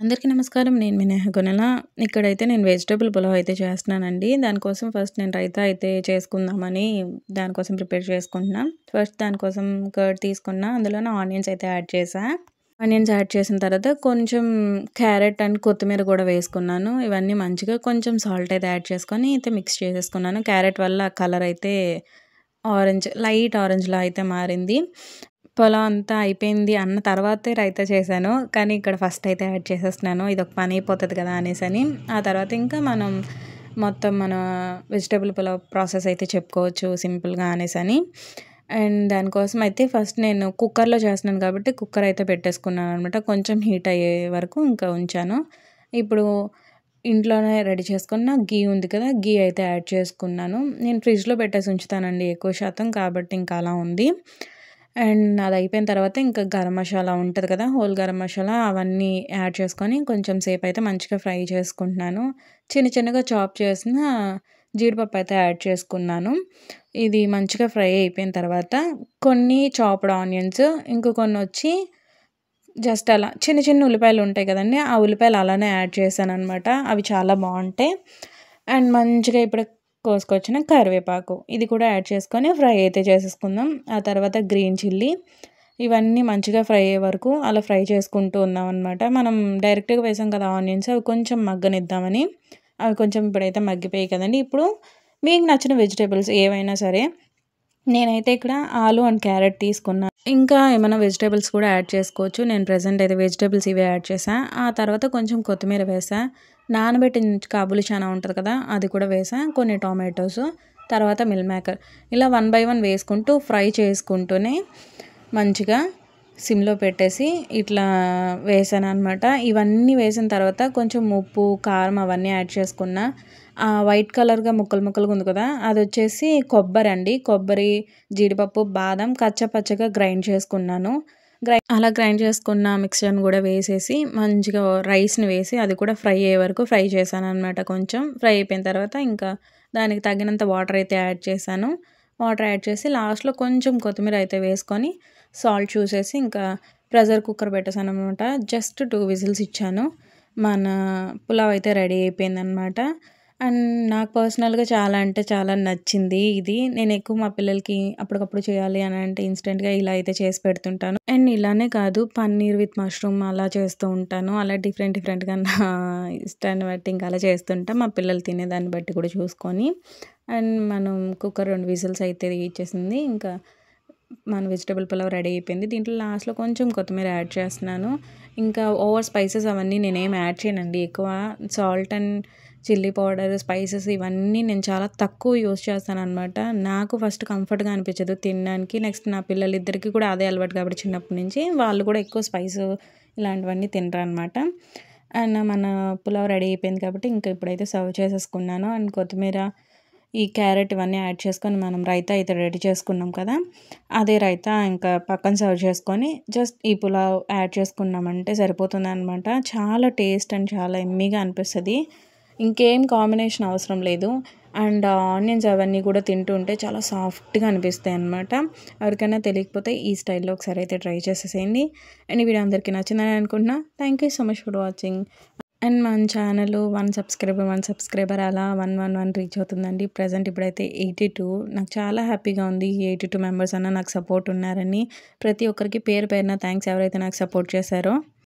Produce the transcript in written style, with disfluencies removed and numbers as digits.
అందరికీ నమస్కారం. నేను మీ నేహ గొనెల. ఇక్కడైతే నేను వెజిటబుల్ పులావ్ అయితే చేస్తున్నానండి. దానికోసం ఫస్ట్ నేను రైతా అయితే చేసుకుందామని దానికోసం ప్రిపేర్ చేసుకుంటున్నా. ఫస్ట్ దానికోసం కర్డ్ తీసుకున్నా. అందులోనే ఆనియన్స్ అయితే యాడ్ చేశా. ఆనియన్స్ యాడ్ చేసిన తర్వాత కొంచెం క్యారెట్ అండ్ కొత్తిమీర కూడా వేసుకున్నాను. ఇవన్నీ మంచిగా కొంచెం సాల్ట్ అయితే యాడ్ చేసుకొని అయితే మిక్స్ చేసేసుకున్నాను. క్యారెట్ వల్ల కలర్ అయితే లైట్ ఆరెంజ్‌లా అయితే మారింది. పొలం అంతా అయిపోయింది అన్న తర్వాతే రైతా చేశాను. కానీ ఇక్కడ ఫస్ట్ అయితే యాడ్ చేసేస్తున్నాను. ఇదొక పని అయిపోతది కదా అనేసని. ఆ తర్వాత ఇంకా మనం మొత్తం మన వెజిటబుల్ పులావ్ ప్రాసెస్ అయితే చెప్పుకోవచ్చు సింపుల్‌గా అనేసని. అండ్ దానికోసం అయితే ఫస్ట్ నేను కుక్కర్‌లో చేస్తున్నాను కాబట్టి కుక్కర్ అయితే పెట్టేసుకున్నాననమాట. కొంచెం హీట్ అయ్యే వరకు ఇంకా ఉంచాను. ఇప్పుడు ఇంట్లోనే రెడీ చేసుకున్న ఘీ ఉంది కదా! ఘీ అయితే యాడ్ చేసుకున్నాను. నేను ఫ్రిడ్జ్‌లో పెట్టేసి ఉంచుతానండి ఎక్కువ శాతం కాబట్టి ఇంకా అలా ఉంది. అండ్ అదయిపోయిన తర్వాత ఇంకా గరం మసాలా ఉంటది కదా! హోల్ గరం మసాలా అవన్నీ యాడ్ చేసుకొని కొంచెం సేపయితే మంచిగా ఫ్రై చేసుకుంటున్నాను. చిన్నగా చాప్ చేసిన జీడిపప్పు అయితే యాడ్ చేసుకున్నాను. ఇది మంచిగా ఫ్రై అయిపోయిన తర్వాత కొన్ని చాప్డ్ ఆనియన్స్ కొన్నొచ్చి జస్ట్ అలా చిన్న ఉల్లిపాయలు ఉంటాయి కదండీ! ఆ ఉల్లిపాయలు అలానే యాడ్ చేశాననమాట. అవి చాలా బావుంటాయి. అండ్ మంచిగా ఇప్పుడే కోసుకొచ్చిన కరివేపాకు ఇది కూడా యాడ్ చేసుకొని ఫ్రై అయితే చేసేసుకుందాం. ఆ తర్వాత గ్రీన్ చిల్లీ ఇవన్నీ మంచిగా ఫ్రై అయ్యే వరకు అలా ఫ్రై చేసుకుంటూ ఉన్నామనమాట. మనం డైరెక్ట్‌గా వేసాం కదా ఆనియన్స్ అవి కొంచెం మగ్గనిద్దామని. అవి కొంచెం ఇప్పుడైతే మగ్గిపోయాయి కదండీ! ఇప్పుడు మీకు నచ్చిన వెజిటబుల్స్ ఏవైనా సరే నేనైతే ఇక్కడ ఆలు అండ్ క్యారెట్ తీసుకున్నా. ఇంకా ఏమన్నా వెజిటబుల్స్ కూడా యాడ్ చేసుకోవచ్చు. నేను ప్రెజెంట్ అయితే వెజిటబుల్స్ ఇవే యాడ్ చేశా. ఆ తర్వాత కొంచెం కొత్తిమీర వేశా. నానబెట్టిన కాబూలి చనా ఉంటది కదా! అది కూడా వేశా. కొన్ని టొమాటోస్, తర్వాత మిల్ మేకర్ ఇలా వన్ బై వన్ వేసుకుంటూ ఫ్రై చేసుకుంటూనే మంచిగా సిమ్‌లో పెట్టేసి ఇట్లా వేశాననమాట. ఇవన్నీ వేసిన తర్వాత కొంచెం ఉప్పు, కారం అవన్నీ యాడ్ చేసుకున్నా. వైట్ కలర్‌గా ముక్కలుగా ఉంది కదా! అదొచ్చేసి కొబ్బరండి. కొబ్బరి, జీడిపప్పు, బాదం కచ్చపచ్చగా గ్రైండ్ చేసుకున్నాను. అలా గ్రైండ్ చేసుకున్న మిక్స్చర్‌ని కూడా వేసేసి మంచిగా రైస్‌ని వేసి అది కూడా ఫ్రై అయ్యే వరకు ఫ్రై చేశాననమాట కొంచెం. ఫ్రై అయిపోయిన తర్వాత ఇంకా దానికి తగినంత వాటర్ అయితే యాడ్ చేశాను. వాటర్ యాడ్ చేసి లాస్ట్‌లో కొంచెం కొత్తిమీర అయితే వేసుకొని సాల్ట్ చూసేసి ఇంకా ప్రెషర్ కుక్కర్ పెట్టేసాననమాట. జస్ట్ 2 విజిల్స్ ఇచ్చాను. మన పులావ్ అయితే రెడీ అయిపోయిందనమాట. అండ్ నాకు పర్సనల్‌గా చాలా అంటే చాలా నచ్చింది ఇది. నేను ఎక్కువ మా పిల్లలకి అప్పటికప్పుడు చేయాలి అని అంటే ఇన్‌స్టంట్‌గా ఇలా అయితే చేసి పెడుతుంటాను. అండ్ ఇలానే కాదు పన్నీర్ విత్ మష్రూమ్ అలా చేస్తూ ఉంటాను. అలా డిఫరెంట్‌గా నా ఇష్టాన్ని బట్టి ఇంకా అలా చేస్తుంటా. మా పిల్లలు తినేదాన్ని బట్టి కూడా చూసుకొని. అండ్ మనం కుక్కర్ 2 విజిల్స్ అయితే ఇచ్చేసింది. ఇంకా మన వెజిటబుల్ పులావ్ రెడీ అయిపోయింది. దీంట్లో లాస్ట్‌లో కొంచెం కొత్తిమీర యాడ్ చేస్తున్నాను. ఇంకా ఓవర్ స్పైసెస్ అవన్నీ నేనేమి యాడ్ చేయనండి. ఎక్కువ salt and chilli powder, spices ఇవన్నీ నేను చాలా తక్కువ యూజ్ చేస్తాననమాట. నాకు ఫస్ట్ కంఫర్ట్‌గా అనిపించదు తినడానికి. నెక్స్ట్ నా పిల్లలిద్దరికీ కూడా అదే అలవాటు కాబట్టి చిన్నప్పటి నుంచి వాళ్ళు కూడా ఎక్కువ స్పైసు ఇలాంటివన్నీ తినరనమాట. అండ్ మన పులావ్ రెడీ అయిపోయింది కాబట్టి ఇంకా ఇప్పుడైతే సర్వ్ చేసేసుకున్నాను. అండ్ కొత్తిమీర, ఈ క్యారెట్ ఇవన్నీ యాడ్ చేసుకొని మనం రైతా అయితే రెడీ చేసుకున్నాం కదా! అదే రైతా ఇంకా పక్కన సర్వ్ చేసుకొని జస్ట్ ఈ పులావ్ యాడ్ చేసుకున్నామంటే సరిపోతుందనమాట. చాలా టేస్ట్ అండ్ చాలా యమ్మీగా అనిపిస్తది. ఇంకేం కాంబినేషన్ అవసరం లేదు. అండ్ ఆనియన్స్ అవన్నీ కూడా తింటుంటే చాలా సాఫ్ట్‌గా అనిపిస్తాయన్నమాట. ఎవరికైనా తెలియకపోతే ఈ స్టైల్‌లో ఒకసారి అయితే ట్రై చేసేసేయండి. అండ్ ఈ వీడియో అందరికీ నచ్చిందని అనుకుంటున్నా. Thank you so much for watching. And మన ఛానల్ 1 సబ్స్క్రైబర్ అలా 111 రీచ్ అవుతుందండి. ప్రెజెంట్ ఇప్పుడైతే 82. నాకు చాలా హ్యాపీగా ఉంది. ఈ 82 మెంబర్స్ అన్న నాకు సపోర్ట్ ఉన్నారని. ప్రతి ఒక్కరికి పేరు పేరున థ్యాంక్స్ ఎవరైతే నాకు సపోర్ట్ చేశారో.